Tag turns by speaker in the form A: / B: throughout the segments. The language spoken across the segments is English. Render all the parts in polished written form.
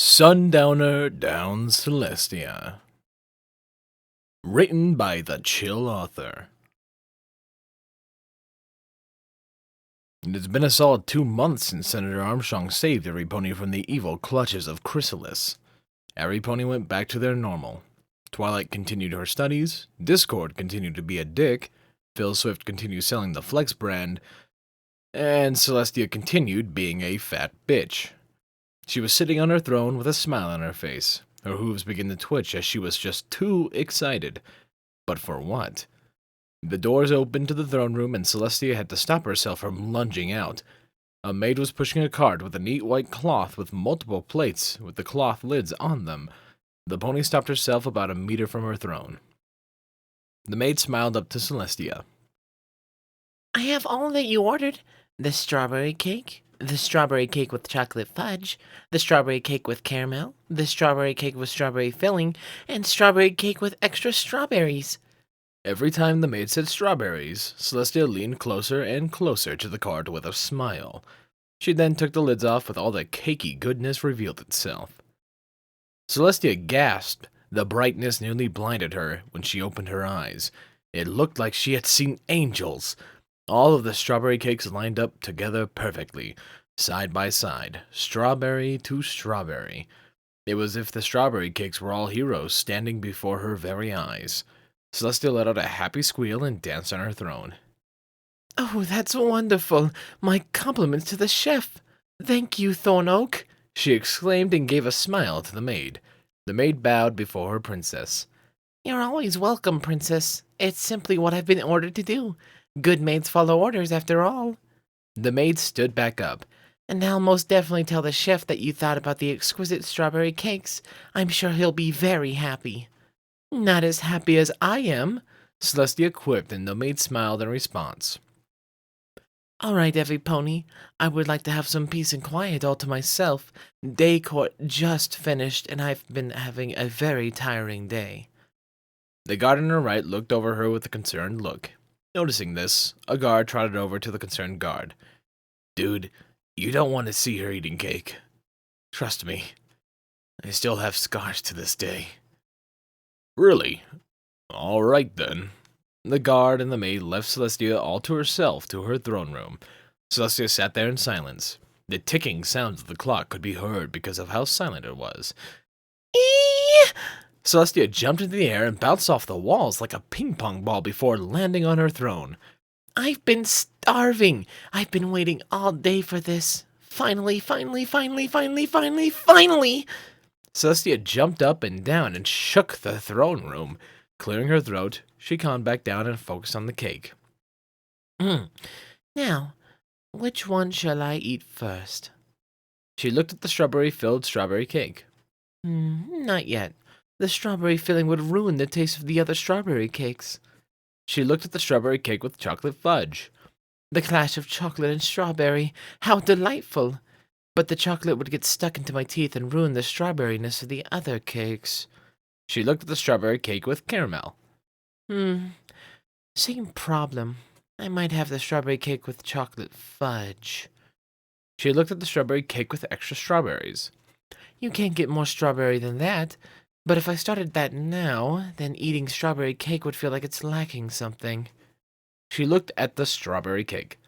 A: Sundowner Down Celestia. Written by the chill author. It has been a solid 2 months since Senator Armstrong saved every pony from the evil clutches of Chrysalis. Every pony went back to their normal. Twilight continued her studies, Discord continued to be a dick, Phil Swift continued selling the Flex brand, and Celestia continued being a fat bitch. She was sitting on her throne with a smile on her face. Her hooves began to twitch as she was just too excited. But for what? The doors opened to the throne room and Celestia had to stop herself from lunging out. A maid was pushing a cart with a neat white cloth with multiple plates with the cloth lids on them. The pony stopped herself about a meter from her throne. The maid smiled up to Celestia.
B: I have all that you ordered. The strawberry cake, the strawberry cake with chocolate fudge, the strawberry cake with caramel, the strawberry cake with strawberry filling, and strawberry cake with extra strawberries.
A: Every time the maid said strawberries, Celestia leaned closer and closer to the cart with a smile. She then took the lids off with all the cakey goodness revealed itself. Celestia gasped. The brightness nearly blinded her when she opened her eyes. It looked like she had seen angels. All of the strawberry cakes lined up together perfectly, side by side, strawberry to strawberry. It was as if the strawberry cakes were all heroes standing before her very eyes. Celestia let out a happy squeal and danced on her throne.
B: Oh, that's wonderful. My compliments to the chef. Thank you, Thorn Oak,
A: she exclaimed and gave a smile to the maid. The maid bowed before her princess.
B: You're always welcome, princess. It's simply what I've been ordered to do. Good maids follow orders, after all.
A: The maid stood back up.
B: And I'll most definitely tell the chef that you thought about the exquisite strawberry cakes. I'm sure he'll be very happy. Not as happy as I am,
A: Celestia quipped, and the maid smiled in response.
B: All right, every pony. I would like to have some peace and quiet all to myself. Day court just finished, and I've been having a very tiring day.
A: The guard on her right looked over her with a concerned look. Noticing this, a guard trotted over to the concerned guard. Dude, you don't want to see her eating cake. Trust me. I still have scars to this day. Really? All right, then. The guard and the maid left Celestia all to herself to her throne room. Celestia sat there in silence. The ticking sounds of the clock could be heard because of how silent it was.
B: Eee!
A: Celestia jumped into the air and bounced off the walls like a ping-pong ball before landing on her throne.
B: I've been starving. I've been waiting all day for this. Finally.
A: Celestia jumped up and down and shook the throne room. Clearing her throat, she calmed back down and focused on the cake.
B: Now, which one shall I eat first?
A: She looked at the strawberry-filled strawberry cake.
B: Not yet. The strawberry filling would ruin the taste of the other strawberry cakes.
A: She looked at the strawberry cake with chocolate fudge.
B: The clash of chocolate and strawberry, how delightful! But the chocolate would get stuck into my teeth and ruin the strawberryness of the other cakes.
A: She looked at the strawberry cake with caramel.
B: Same problem. I might have the strawberry cake with chocolate fudge.
A: She looked at the strawberry cake with extra strawberries.
B: You can't get more strawberry than that. But if I started that now, then eating strawberry cake would feel like it's lacking something.
A: She looked at the strawberry cake.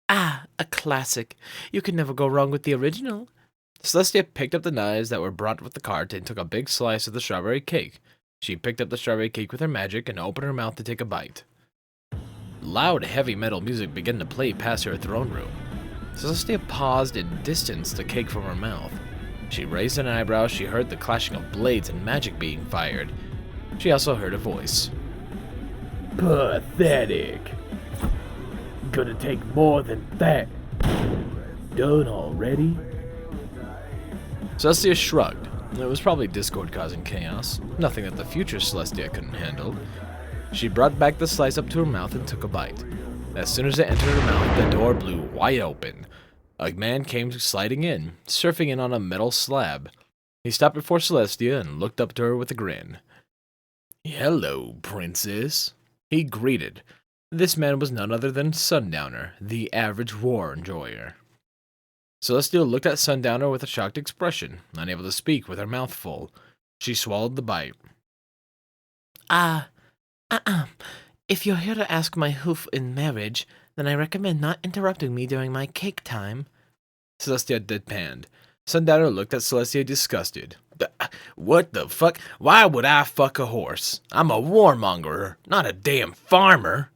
B: Ah, a classic. You can never go wrong with the original.
A: Celestia picked up the knives that were brought with the cart and took a big slice of the strawberry cake. She picked up the strawberry cake with her magic and opened her mouth to take a bite. Loud, heavy metal music began to play past her throne room. Celestia paused and distanced the cake from her mouth. She raised an eyebrow. She heard the clashing of blades and magic being fired. She also heard a voice.
C: Pathetic. Gonna take more than that. Done already?
A: Celestia shrugged. It was probably Discord causing chaos. Nothing that the future Celestia couldn't handle. She brought back the slice up to her mouth and took a bite. As soon as it entered her mouth, the door blew wide open. A man came sliding in, surfing in on a metal slab. He stopped before Celestia and looked up to her with a grin. Hello, princess, he greeted. This man was none other than Sundowner, the average war enjoyer. Celestia looked at Sundowner with a shocked expression, unable to speak with her mouth full. She swallowed the bite.
B: If you're here to ask my hoof in marriage, then I recommend not interrupting me during my cake time.
A: Celestia deadpanned. Sundowner looked at Celestia disgusted. What the fuck? Why would I fuck a horse? I'm a warmonger, not a damn farmer.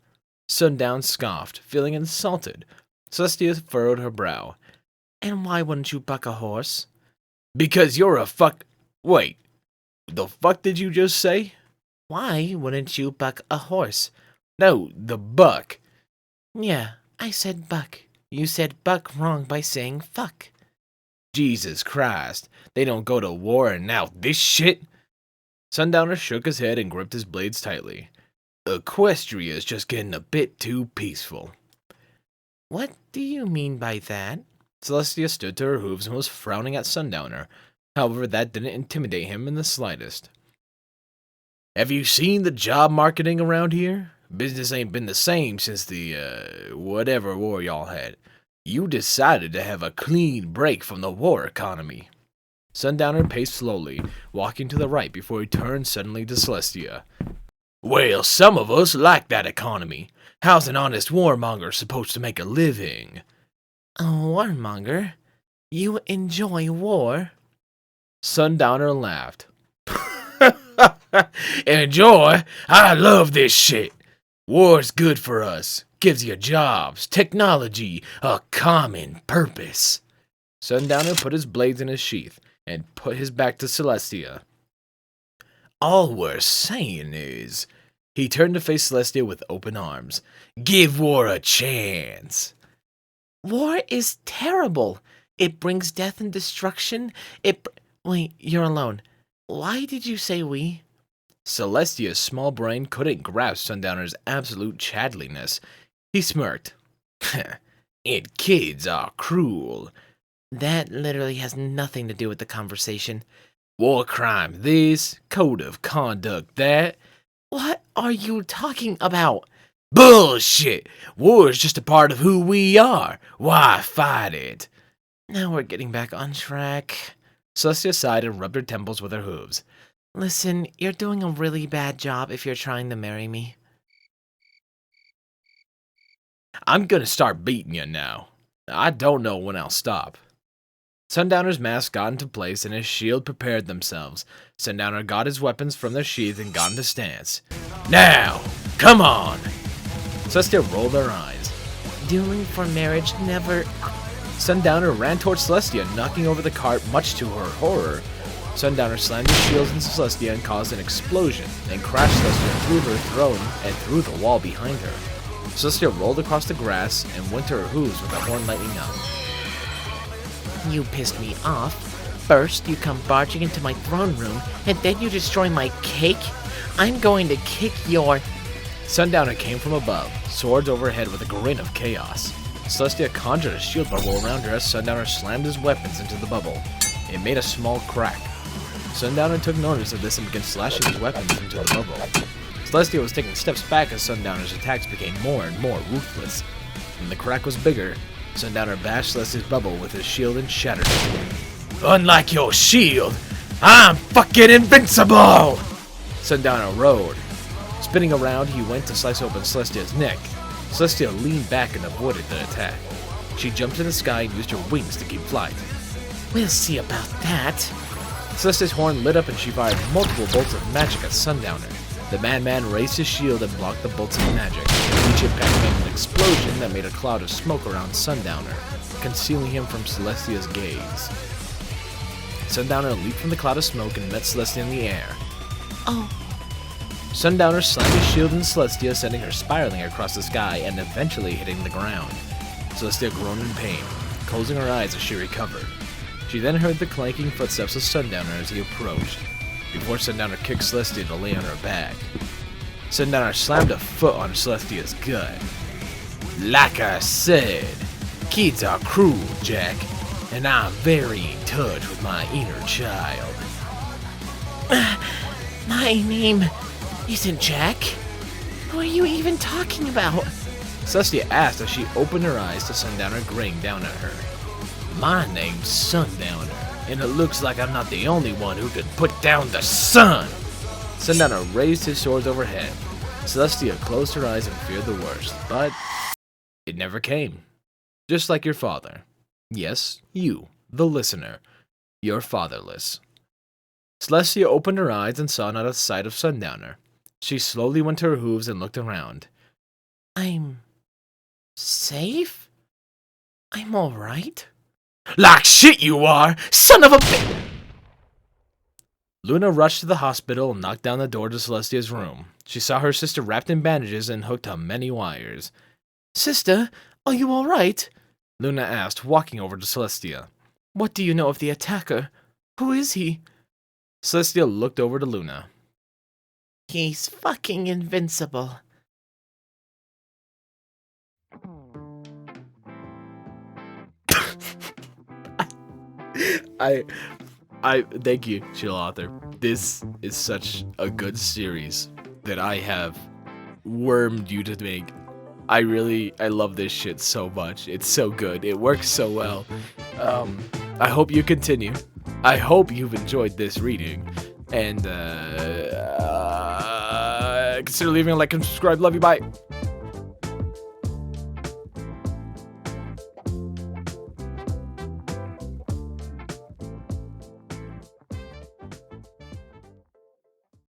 A: Sundown scoffed, feeling insulted. Celestia furrowed her brow.
B: And why wouldn't you buck a horse?
A: Because you're a fuck... Wait, the fuck did you just say?
B: Why wouldn't you buck a horse?
A: No, the buck.
B: Yeah, I said buck. You said buck wrong by saying fuck.
A: Jesus Christ, they don't go to war and now this shit? Sundowner shook his head and gripped his blades tightly. Equestria's just getting a bit too peaceful.
B: What do you mean by that?
A: Celestia stood to her hooves and was frowning at Sundowner. However, that didn't intimidate him in the slightest. Have you seen the job marketing around here? Business ain't been the same since the, whatever war y'all had. You decided to have a clean break from the war economy. Sundowner paced slowly, walking to the right before he turned suddenly to Celestia. Well, some of us like that economy. How's an honest warmonger supposed to make a living?
B: A warmonger? You enjoy war?
A: Sundowner laughed. Enjoy? I love this shit. War's good for us. Gives you jobs, technology, a common purpose. Sundowner put his blades in his sheath and put his back to Celestia. All we're saying is... He turned to face Celestia with open arms. Give war a chance.
B: War is terrible. It brings death and destruction. Wait, you're alone. Why did you say we?
A: Celestia's small brain couldn't grasp Sundowner's absolute chadliness. He smirked. And kids are cruel.
B: That literally has nothing to do with the conversation.
A: War crime this, code of conduct that.
B: What are you talking about?
A: Bullshit! War is just a part of who we are. Why fight it?
B: Now we're getting back on track.
A: Celestia sighed and rubbed her temples with her hooves.
B: Listen, you're doing a really bad job if you're trying to marry me.
A: I'm gonna start beating you now. I don't know when I'll stop. Sundowner's mask got into place and his shield prepared themselves. Sundowner got his weapons from their sheath and got into stance. Now! Come on! Celestia rolled her eyes.
B: Dueling for marriage never...
A: Sundowner ran towards Celestia, knocking over the cart much to her horror. Sundowner slammed his shields into Celestia and caused an explosion, and crashed Celestia through her throne and through the wall behind her. Celestia rolled across the grass and went to her hooves with the horn lightning out.
B: You pissed me off. First, you come barging into my throne room, and then you destroy my cake? I'm going to kick your...
A: Sundowner came from above, swords overhead with a grin of chaos. Celestia conjured a shield bubble around her as Sundowner slammed his weapons into the bubble. It made a small crack. Sundowner took notice of this and began slashing his weapons into the bubble. Celestia was taking steps back as Sundowner's attacks became more and more ruthless. When the crack was bigger, Sundowner bashed Celestia's bubble with his shield and shattered it. Unlike your shield, I'm fucking invincible! Sundowner roared. Spinning around, he went to slice open Celestia's neck. Celestia leaned back and avoided the attack. She jumped in the sky and used her wings to keep flight.
B: We'll see about that.
A: Celestia's horn lit up and she fired multiple bolts of magic at Sundowner. The madman raised his shield and blocked the bolts of magic. Each impact made an explosion that made a cloud of smoke around Sundowner, concealing him from Celestia's gaze. Sundowner leaped from the cloud of smoke and met Celestia in the air.
B: Oh.
A: Sundowner slammed his shield in Celestia, sending her spiraling across the sky and eventually hitting the ground. Celestia groaned in pain, closing her eyes as she recovered. She then heard the clanking footsteps of Sundowner as he approached, before Sundowner kicked Celestia to lay on her back. Sundowner slammed a foot on Celestia's gut. Like I said, kids are cruel, Jack, and I'm very in touch with my inner child.
B: My name isn't Jack. Who are you even talking about?
A: Celestia asked as she opened her eyes to Sundowner grinning down at her. My name's Sundowner, and it looks like I'm not the only one who can put down the sun. Sundowner raised his swords overhead. Celestia closed her eyes and feared the worst, but it never came. Just like your father. Yes, you, the listener. You're fatherless. Celestia opened her eyes and saw not a sight of Sundowner. She slowly went to her hooves and looked around.
B: I'm safe? I'm alright?
A: Like shit you are, son of a bitch! Luna rushed to the hospital and knocked down the door to Celestia's room. She saw her sister wrapped in bandages and hooked on many wires.
B: Sister, are you alright?
A: Luna asked, walking over to Celestia.
B: What do you know of the attacker? Who is he?
A: Celestia looked over to Luna.
B: He's fucking invincible.
A: I thank you, Chill Author. This is such a good series that I have wormed you to make. I love this shit so much. It's so good. It works so well. I hope you continue. I hope you've enjoyed this reading. And consider leaving a like and subscribe. Love you. Bye.